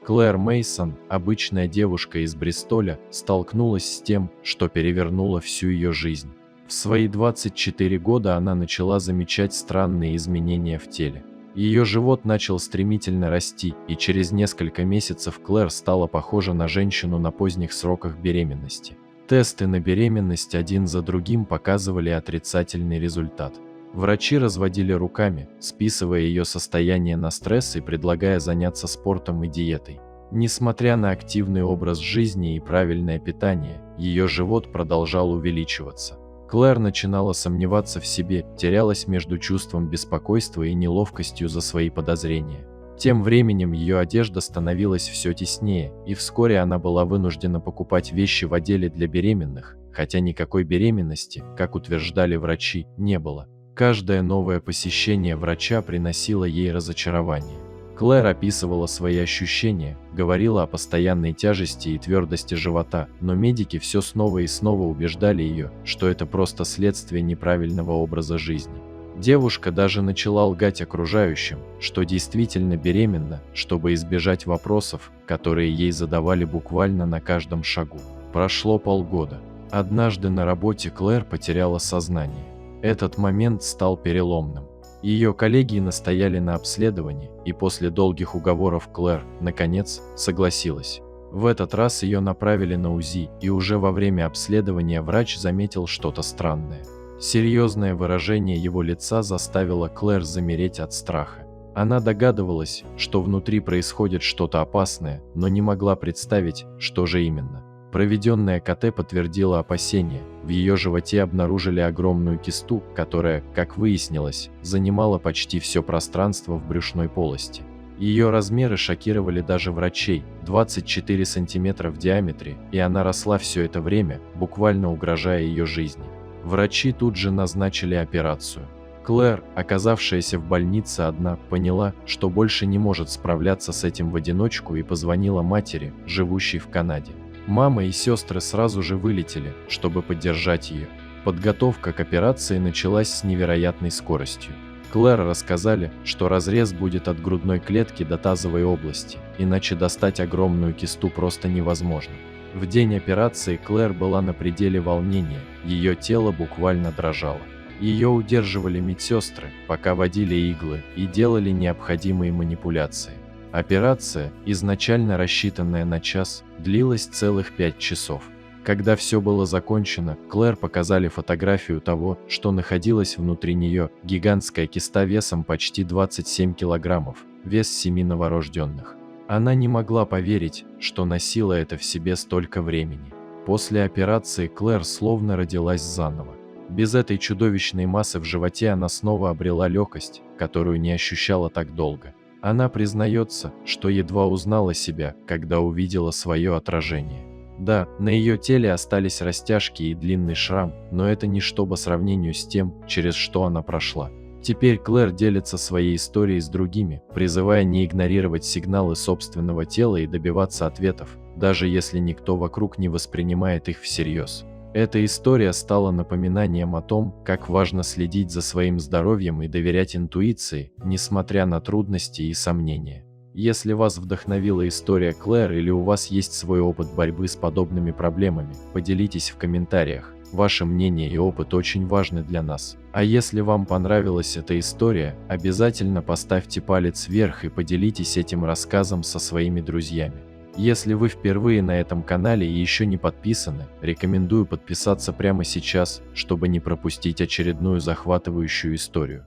Клэр Мейсон, обычная девушка из Бристоля, столкнулась с тем, что перевернуло всю ее жизнь. В свои 24 года она начала замечать странные изменения в теле. Ее живот начал стремительно расти, и через несколько месяцев Клэр стала похожа на женщину на поздних сроках беременности. Тесты на беременность один за другим показывали отрицательный результат. Врачи разводили руками, списывая ее состояние на стресс и предлагая заняться спортом и диетой. Несмотря на активный образ жизни и правильное питание, ее живот продолжал увеличиваться. Клэр начинала сомневаться в себе, терялась между чувством беспокойства и неловкостью за свои подозрения. Тем временем ее одежда становилась все теснее, и вскоре она была вынуждена покупать вещи в отделе для беременных, хотя никакой беременности, как утверждали врачи, не было. Каждое новое посещение врача приносило ей разочарование. Клэр описывала свои ощущения, говорила о постоянной тяжести и твердости живота, но медики все снова и снова убеждали ее, что это просто следствие неправильного образа жизни. Девушка даже начала лгать окружающим, что действительно беременна, чтобы избежать вопросов, которые ей задавали буквально на каждом шагу. Прошло полгода. Однажды на работе Клэр потеряла сознание. Этот момент стал переломным. Ее коллеги настояли на обследовании, и после долгих уговоров Клэр, наконец, согласилась. В этот раз ее направили на УЗИ, и уже во время обследования врач заметил что-то странное. Серьезное выражение его лица заставило Клэр замереть от страха. Она догадывалась, что внутри происходит что-то опасное, но не могла представить, что же именно. Проведенное КТ подтвердило опасения. В ее животе обнаружили огромную кисту, которая, как выяснилось, занимала почти все пространство в брюшной полости. Ее размеры шокировали даже врачей – 24 сантиметра в диаметре, и она росла все это время, буквально угрожая ее жизни. Врачи тут же назначили операцию. Клэр, оказавшаяся в больнице одна, поняла, что больше не может справляться с этим в одиночку, и позвонила матери, живущей в Канаде. Мама и сестры сразу же вылетели, чтобы поддержать ее. Подготовка к операции началась с невероятной скоростью. Клэр рассказали, что разрез будет от грудной клетки до тазовой области, иначе достать огромную кисту просто невозможно. В день операции Клэр была на пределе волнения, ее тело буквально дрожало. Ее удерживали медсестры, пока водили иглы и делали необходимые манипуляции. Операция, изначально рассчитанная на час, длилась целых 5 часов. Когда все было закончено, Клэр показали фотографию того, что находилось внутри нее, гигантская киста весом почти 27 килограммов, вес 7 новорожденных. Она не могла поверить, что носила это в себе столько времени. После операции Клэр словно родилась заново. Без этой чудовищной массы в животе она снова обрела легкость, которую не ощущала так долго. Она признается, что едва узнала себя, когда увидела свое отражение. Да, на ее теле остались растяжки и длинный шрам, но это ничто по сравнению с тем, через что она прошла. Теперь Клэр делится своей историей с другими, призывая не игнорировать сигналы собственного тела и добиваться ответов, даже если никто вокруг не воспринимает их всерьез. Эта история стала напоминанием о том, как важно следить за своим здоровьем и доверять интуиции, несмотря на трудности и сомнения. Если вас вдохновила история Клэр или у вас есть свой опыт борьбы с подобными проблемами, поделитесь в комментариях. Ваше мнение и опыт очень важны для нас. А если вам понравилась эта история, обязательно поставьте палец вверх и поделитесь этим рассказом со своими друзьями. Если вы впервые на этом канале и еще не подписаны, рекомендую подписаться прямо сейчас, чтобы не пропустить очередную захватывающую историю.